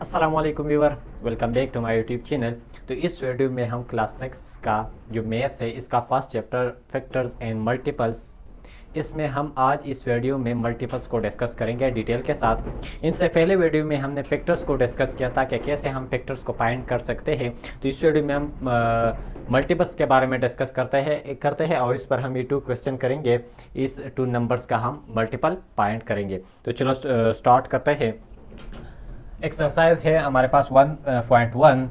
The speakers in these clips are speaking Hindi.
अस्सलाम वालेकुम viewer, welcome back to my YouTube channel. तो इस वीडियो में हम क्लास 6 का जो मैथ्स है इसका first chapter factors and multiples, इसमें हम आज इस वीडियो में मल्टीपल्स को डिस्कस करेंगे डिटेल के साथ। इनसे पहले वीडियो में हमने फैक्टर्स को डिस्कस किया था कि कैसे हम फैक्टर्स को फाइंड कर सकते हैं। तो इस वीडियो में हम मल्टीपल्स के बारे में डिस्कस करते हैं और इस पर हम ये 2 क्वेश्चन करेंगे। इस 2 नंबर्स का हम मल्टीपल फाइंड करेंगे। तो चलो स्टार्ट करते हैं। एक्सरसाइज है हमारे पास 1.1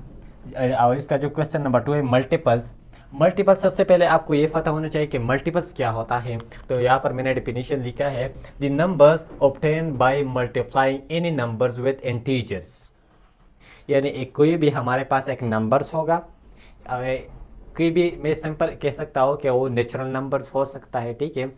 और इसका जो क्वेश्चन नंबर 2 है मल्टीपल्स। मल्टीपल्स सबसे पहले आपको ये पता होना चाहिए कि मल्टीपल्स क्या होता है। तो यहाँ पर मैंने डेफिनेशन लिखा है, the numbers obtain by multiplying any numbers with integers. यानी एक कोई भी हमारे पास एक नंबर्स होगा, कोई भी मैं सिंपल कह सकता हूँ कि वो नेचुरल नंबर्स हो सकता है, ठीक है,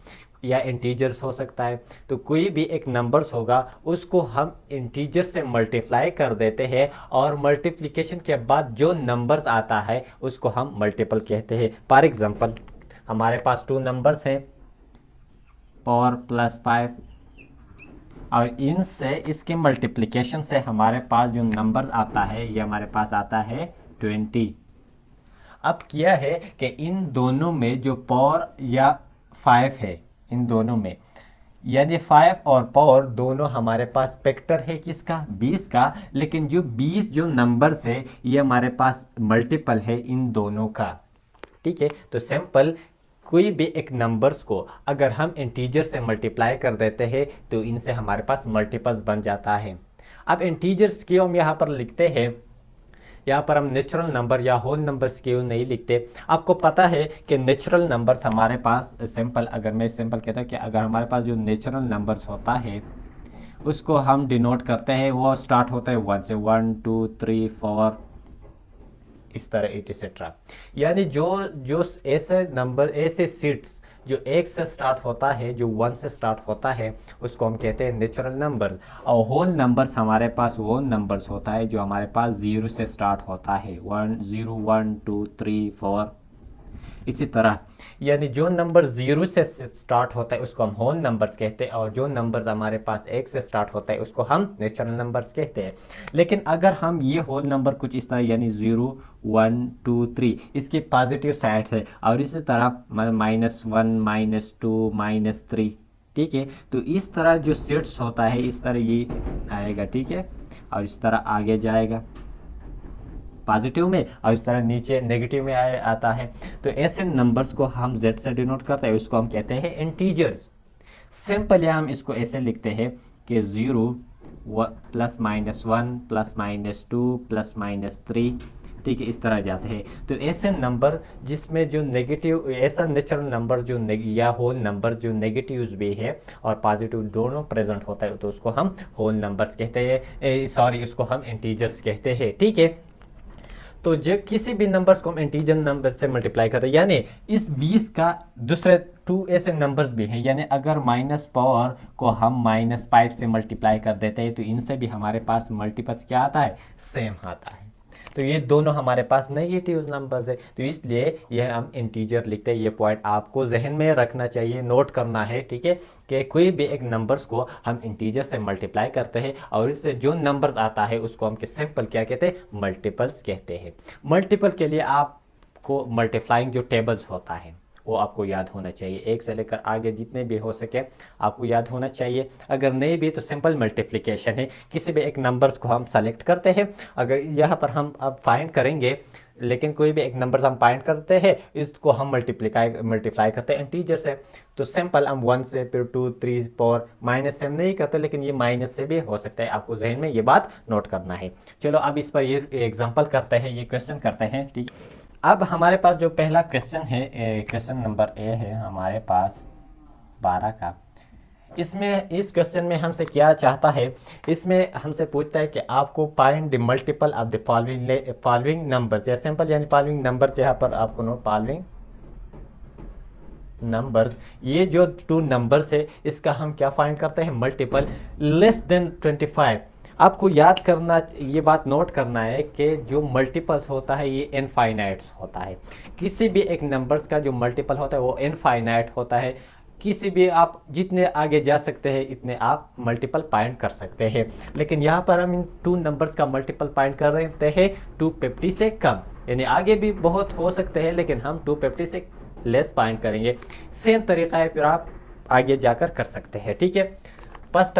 या इंटीजर्स हो सकता है। तो कोई भी एक नंबर्स होगा उसको हम इंटीजर से मल्टीप्लाई कर देते हैं और मल्टीप्लिकेशन के बाद जो नंबर्स आता है उसको हम मल्टीपल कहते हैं। फॉर एग्जांपल हमारे पास 2 नंबर्स हैं 4 + 5 और इनसे इसके मल्टीप्लिकेशन से हमारे पास जो नंबर आता है ये हमारे पास आता है 20। अब क्या है कि इन दोनों में जो पावर या 5 है, इन दोनों में यानी 5 और पावर दोनों हमारे पास फैक्टर है किसका, 20 का। लेकिन जो 20 जो नंबर्स है ये हमारे पास मल्टीपल है इन दोनों का, ठीक है। तो सिंपल कोई भी एक नंबर्स को अगर हम इंटीजर से मल्टीप्लाई कर देते हैं तो इनसे हमारे पास मल्टीपल्स बन जाता है। अब इंटीजर्स की हम यहाँ पर लिखते हैं, यहाँ पर हम नेचुरल नंबर या होल नंबर्स क्यों नहीं लिखते। आपको पता है कि नेचुरल नंबर्स हमारे पास सिंपल, अगर मैं सिंपल कहता हूँ कि अगर हमारे पास जो नेचुरल नंबर्स होता है उसको हम डिनोट करते हैं, वो स्टार्ट होता है 1 से, 1 2 3 4 इस तरह एटसेट्रा। यानी जो जो ऐसे नंबर, ऐसे सीट्स जो 1 से स्टार्ट होता है, जो 1 से स्टार्ट होता है उसको हम कहते हैं नेचुरल नंबर। और होल नंबर्स हमारे पास वो नंबर्स होता है जो हमारे पास 0 से स्टार्ट होता है, 1 0 1 2 3 4 इसी तरह। यानी जो नंबर 0 से स्टार्ट होता है उसको हम होल नंबर्स कहते हैं और जो नंबर्स हमारे पास 1 से स्टार्ट होता है उसको हम नेचुरल नंबर्स कहते हैं। लेकिन अगर हम ये होल नंबर कुछ इस तरह यानी 0 1 2 3 इसकी पॉजिटिव साइड है और इसी तरह -1 -2 -3, ठीक है। तो इस तरह जो सेट्स होता है इस तरह ये आएगा, ठीक है, और इस तरह आगे जाएगा पॉजिटिव में और इस तरह नीचे नेगेटिव में आता है। तो ऐसे नंबर्स को हम z से डिनोट करते हैं, उसको हम कहते हैं इंटीजर्स। सिंपल हम इसको ऐसे लिखते हैं कि 0 +- 1 +- 2 +-3, ठीक है, इस तरह जाते हैं। तो ऐसे नंबर जिसमें जो नेगेटिव, ऐसा नेचुरल नंबर जो या होल नंबर जो नेगेटिव्स भी है और पॉजिटिव दोनों प्रेजेंट होता है तो उसको हम होल नंबर्स कहते हैं, सॉरी उसको हम इंटीजर्स कहते हैं, ठीक है। तो जो किसी भी नंबर्स को हम इंटीजर नंबर से मल्टीप्लाई करते हैं, यानी इस 20 का दूसरे 2 ऐसे नंबर्स भी हैं, यानी अगर माइनस पावर को हम -5 से मल्टीप्लाई कर देते हैं तो इनसे भी हमारे पास मल्टीपल्स क्या आता है, सेम आता है। तो ये दोनों हमारे पास नेगेटिव नंबर्स है तो इसलिए यह हम इंटीजर लिखते हैं। ये पॉइंट आपको जहन में रखना चाहिए, नोट करना है, ठीक है, कि कोई भी एक नंबर्स को हम इंटीजर से मल्टीप्लाई करते हैं और इससे जो नंबर्स आता है उसको हम सिंपल क्या कहते हैं, मल्टीपल्स कहते हैं। मल्टीपल के लिए आपको मल्टीप्लाइंग जो टेबल्स होता है वो आपको याद होना चाहिए, 1 से लेकर आगे जितने भी हो सके आपको याद होना चाहिए। अगर नहीं भी तो सिंपल मल्टीप्लिकेशन है, किसी भी एक नंबर्स को हम सेलेक्ट करते हैं। अगर यहाँ पर हम अब फाइंड करेंगे, लेकिन कोई भी एक नंबर हम फाइंड करते हैं इसको हम मल्टीप्लाई करते हैं इंटीजर से। तो सिंपल हम 1 से फिर 2 3 4 माइनस से हम नहीं करते, लेकिन ये माइनस से भी हो सकता है, आपको जहन में ये बात नोट करना है। चलो अब इस पर ये एग्जाम्पल करते हैं, ये क्वेश्चन करते हैं, ठीक। अब हमारे पास जो पहला क्वेश्चन है, क्वेश्चन नंबर ए है हमारे पास 12 का। इसमें इस क्वेश्चन में हमसे क्या चाहता है, इसमें हमसे पूछता है कि आपको find the multiple of the following numbers. या सिंपल यानी फॉलोइंग नंबर्स, यहाँ पर आपको नोट फॉलोइंग नंबर्स, ये जो 2 नंबर्स है इसका हम क्या फाइंड करते हैं, मल्टीपल लेस देन 25। आपको याद करना, ये बात नोट करना है कि जो मल्टीपल्स होता है ये इनफाइनाइट्स होता है। किसी भी एक नंबर्स का जो मल्टीपल होता है वो इनफाइनाइट होता है। किसी भी आप जितने आगे जा सकते हैं इतने आप मल्टीपल पॉइंट कर सकते हैं। लेकिन यहाँ पर हम इन 2 नंबर्स का मल्टीपल पॉइंट कर रहे हैं 250 से कम, यानी आगे भी बहुत हो सकते हैं लेकिन हम 250 से लेस पॉइंट करेंगे। सेम तरीका है, फिर आप आगे जाकर कर सकते हैं। ठीक है, फर्स्ट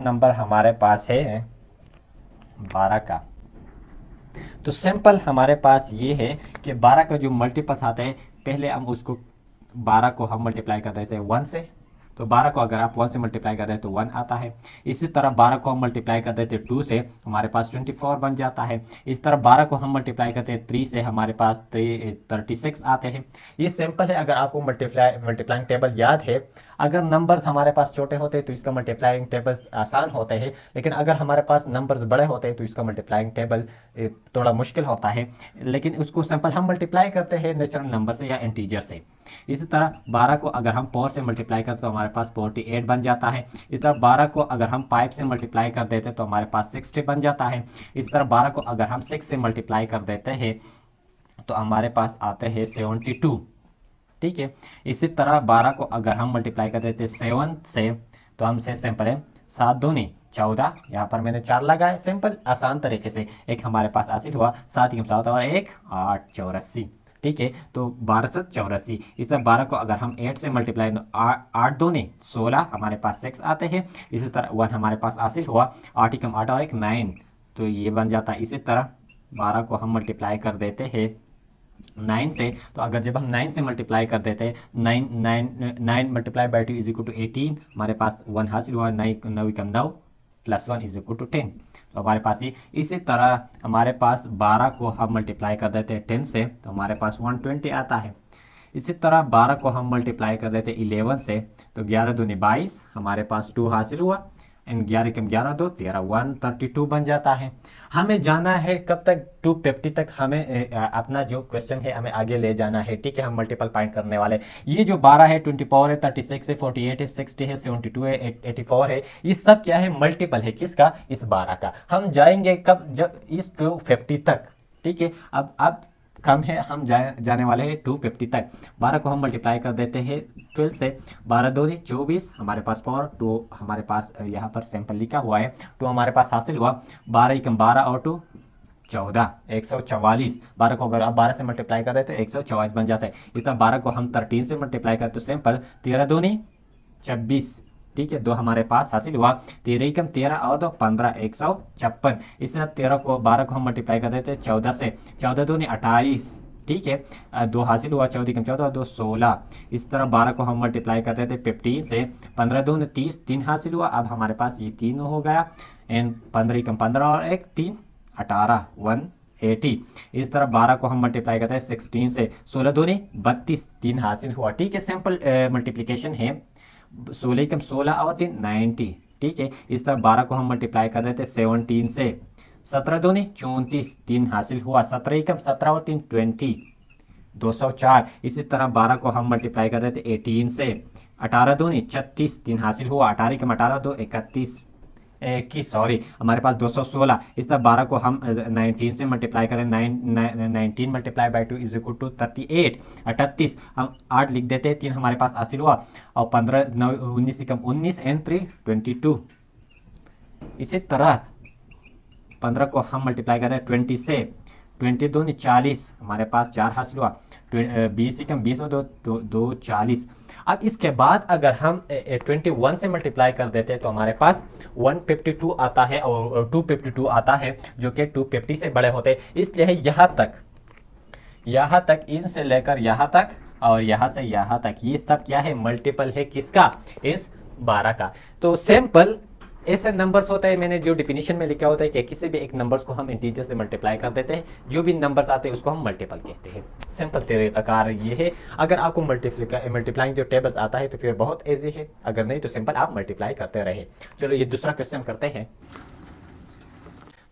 नंबर हमारे पास है 12 का। तो सिंपल हमारे पास ये है कि 12 का जो मल्टीपल्स आता है, पहले हम उसको 12 को हम मल्टीप्लाई कर देते हैं 1 से। तो 12 को अगर आप 1 से मल्टीप्लाई कर दें तो 1 आता है। इसी तरह 12 को हम मल्टीप्लाई कर देते हैं 2 से, हमारे पास 24 बन जाता है। इस तरह 12 को हम मल्टीप्लाई करते हैं 3 से, हमारे पास 36 आते हैं। ये सिंपल है। अगर आपको मल्टीप्लाइंग टेबल याद है, अगर नंबर्स हमारे पास छोटे होते हैं तो इसका मल्टीप्लाइंग टेबल्स आसान होते हैं, लेकिन अगर हमारे पास नंबर्स बड़े होते हैं तो इसका मल्टीप्लाइंग टेबल थोड़ा मुश्किल होता है। लेकिन उसको सिंपल हम मल्टीप्लाई करते हैं नेचुरल नंबर से या इंटीजर से। इसी तरह 12 को अगर हम 4 से मल्टीप्लाई करते तो हमारे पास 48 बन जाता है। इस तरह 12 को अगर हम 5 से मल्टीप्लाई कर देते तो हमारे पास 60 बन जाता है। इस तरह 12 को अगर हम 6 से मल्टीप्लाई कर देते हैं तो हमारे पास आते हैं 72। ठीक है, इसी तरह 12 को अगर हम मल्टीप्लाई कर देते 7 से तो हमसे सिंपल है 7 दूनी 14, यहाँ पर मैंने 4 लगाए सिंपल आसान तरीके से। एक हमारे पास हासिल हुआ 7 7 और 1 8 84। ठीक है, तो 12 7 84। इस तरह 12 को अगर हम 8 से मल्टीप्लाई 8 दूनी 16, हमारे पास 6 आते हैं। इसी तरह 1 हमारे पास हासिल हुआ 8 8 और 1 9, तो ये बन जाता है। इसी तरह 12 को हम मल्टीप्लाई कर देते हैं 9 से, तो अगर जब हम 9 से मल्टीप्लाई कर देते हैं 9 multiply by 2 is equal to 18, हमारे पास 1 हासिल हुआ 9 9 प्लस 1 इज इक्वल टू 10। तो हमारे पास ये इसी तरह हमारे पास 12 को हम मल्टीप्लाई कर देते हैं 10 से, तो हमारे पास 120 आता है। इसी तरह 12 को हम मल्टीप्लाई कर देते हैं 11 से, तो 11 दूनी 22, हमारे पास 2 हासिल हुआ एंड 11 कम 11 2 13 132 बन जाता है। हमें जाना है कब तक 250 तक, हमें अपना जो क्वेश्चन है हमें आगे ले जाना है। ठीक है, हम मल्टीपल पॉइंट करने वाले। ये जो 12 है 24 है 36 है 48 है 60 है 72 है 84 है, ये सब क्या है मल्टीपल है किसका, इस 12 का। हम जाएंगे कब, जब इस 250 तक। ठीक है, अब कम है, हम जाने वाले हैं 250 तक। 12 को हम मल्टीप्लाई कर देते हैं 12 से, 12 2 24, हमारे पास 4 2, हमारे पास यहाँ पर सैंपल लिखा हुआ है 2 हमारे पास हासिल हुआ। 12 एकम 12 और 2 14 144। 12 को अगर आप 12 से मल्टीप्लाई कर देते तो 144 बन जाता है। इस तरह 12 को हम 13 से मल्टीप्लाई करते तो सिंपल 13 दूनी 26। ठीक है, 2 हमारे पास हासिल हुआ 13 कम 13 और 2 15 156। इस तरह 13 को 12 को हम मल्टीप्लाई कर देते 14 से, 14 दूनी 28। ठीक है, 2 हासिल हुआ 14 कम 14 और 2 16। इस तरह 12 को हम मल्टीप्लाई कर देते 15 से, 15 दूनी 30, 3 हासिल हुआ। अब हमारे पास ये 3 हो गया एंड 15 कम 15 और 1 3 18 180। इस तरह 12 को हम मल्टीप्लाई करते हैं 16 से, 16 दूनी 32, 3 हासिल हुआ। ठीक है, सिंपल मल्टीप्लिकेशन है। 16 कम 16 और 3 90। ठीक है, इस तरह 12 को हम मल्टीप्लाई कर देते 17 से, 17 दूनी 34, 3 हासिल हुआ। 17 कम 17 और 3 20 204। इसी तरह 12 को हम मल्टीप्लाई कर देते 18 से, 18 दूनी 36, 3 हासिल हुआ। 18 कम 18 2 31 21 सॉरी, हमारे पास 216। इस तरह 12 को हम 19 से मल्टीप्लाई करें 19 multiply by 2 is equal to 38 38। हम 8 लिख देते हैं, 3 हमारे पास हासिल हुआ और 15 9 19 से कम 19 एंड 3 22। इसी तरह 15 को हम मल्टीप्लाई करें 20 से, 20 दूनी 40, हमारे पास 4 हासिल हुआ। 20 से कम 20 और 2 40। अब इसके बाद अगर हम 21 से मल्टीप्लाई कर देते हैं तो हमारे पास 152 आता है और 252 आता है, जो कि 250 से बड़े होते हैं। इसलिए यहाँ तक इनसे लेकर यहाँ तक और यहाँ से यहाँ तक ये सब क्या है, मल्टीपल है किसका, इस 12 का। तो सिंपल ऐसे नंबर्स होता है, मैंने जो डिफिनीशन में लिखा होता है कि किसी भी एक नंबर्स को हम इंटीजर से मल्टीप्लाई कर देते हैं, जो भी नंबर्स आते हैं उसको हम मल्टीपल कहते हैं। सिंपल तरीकाकार ये है। अगर आपको मल्टीप्लाइंग जो टेबल्स आता है तो फिर बहुत ईजी है, अगर नहीं तो सिंपल आप मल्टीप्लाई करते रहे। चलो ये दूसरा क्वेश्चन करते हैं।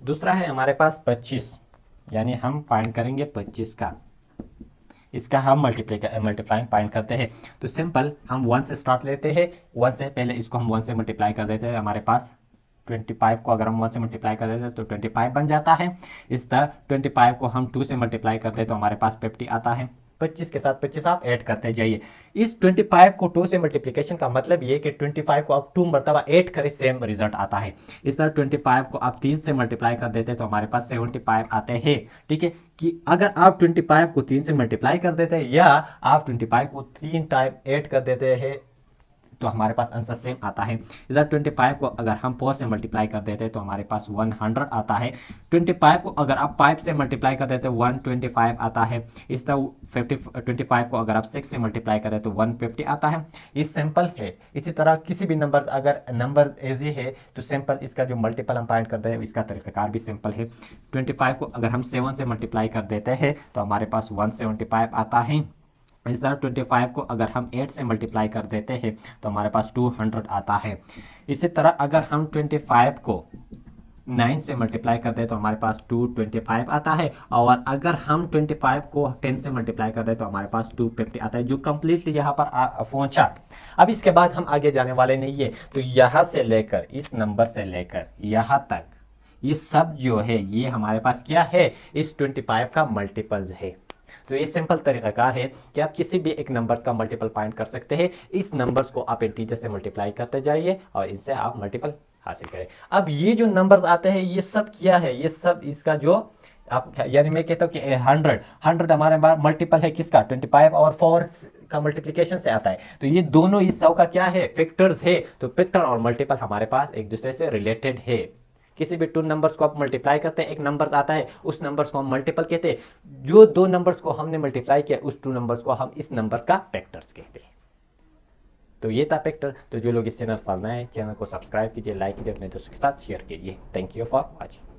दूसरा है हमारे पास 25, यानी हम फाइंड करेंगे 25 का। इसका हम मल्टीप्लाइंग फाइंड करते हैं। तो सिंपल हम 1 से स्टार्ट लेते हैं। 1 से पहले इसको हम 1 से मल्टीप्लाई कर देते हैं। हमारे पास 25 को अगर हम 1 से मल्टीप्लाई कर देते हैं तो 25 बन जाता है। इस तरह 25 को हम 2 से मल्टीप्लाई करते हैं तो हमारे पास 50 आता है। 25 के साथ 25 आप ऐड करते जाइए। इस 25 को 2 से मल्टीप्लिकेशन का मतलब ये कि 25 को आप 2 मरतबा ऐड करें, सेम रिजल्ट आता है। इस तरह 25 को आप 3 से मल्टीप्लाई कर देते हैं तो हमारे पास 75 आते हैं। ठीक है, कि अगर आप 25 को 3 से मल्टीप्लाई कर देते हैं या आप 25 को 3 टाइम ऐड कर देते हैं तो हमारे पास आंसर सेम आता है। इधर 25 को अगर हम 4 से मल्टीप्लाई कर देते हैं तो हमारे पास 100 आता है। 25 को अगर आप 5 से मल्टीप्लाई कर देते हैं 125 आता है। इस तरह 25 को अगर आप 6 से मल्टीप्लाई करें तो 150 आता है। ये सिंपल है। इसी तरह किसी भी नंबर, अगर नंबर इजी है तो सिंपल इसका जो मल्टीपल हम फाइंड करते हैं इसका तरीक़ाकार भी सिंपल है। 25 को अगर हम 7 से मल्टीप्लाई कर देते हैं तो हमारे पास 175 आता है। इस तरह 25 को अगर हम 8 से मल्टीप्लाई कर देते हैं तो हमारे पास 200 आता है। इसी तरह अगर हम 25 को 9 से मल्टीप्लाई करते हैं तो हमारे पास 225 आता है। और अगर हम 25 को 10 से मल्टीप्लाई करते हैं तो हमारे पास 250 आता है, जो कंप्लीटली यहाँ पर पहुंचा। अब इसके बाद हम आगे जाने वाले नहीं है, तो यहाँ से लेकर इस नंबर से लेकर यहाँ तक ये सब जो है ये हमारे पास क्या है, इस 25 का मल्टीपल्स है। तो ये सिंपल तरीक़ाकार है कि आप किसी भी एक नंबर्स का मल्टीपल फाइंड कर सकते हैं। इस नंबर्स को आप इंटीजर से मल्टीप्लाई करते जाइए और इनसे आप मल्टीपल हासिल करें। अब ये जो नंबर्स आते हैं ये सब क्या है, ये सब इसका जो आप, यानी मैं कहता हूँ कि 100 हमारे पास मल्टीपल है किसका, 25 और 4 का मल्टीप्लिकेशन से आता है। तो ये दोनों इस सब का क्या है, फैक्टर्स है। तो फैक्टर और मल्टीपल हमारे पास एक दूसरे से रिलेटेड है। किसी भी 2 नंबर्स को आप मल्टीप्लाई करते हैं, एक नंबर आता है, उस नंबर्स को हम मल्टीपल कहते हैं। जो 2 नंबर्स को हमने मल्टीप्लाई किया उस 2 नंबर्स को हम इस नंबर्स का फैक्टर्स कहते हैं। तो ये था फैक्टर। तो जो लोग इस चैनल पर नए हैं, चैनल को सब्सक्राइब कीजिए, लाइक कीजिए, अपने दोस्तों के साथ शेयर कीजिए। Thank you for watching.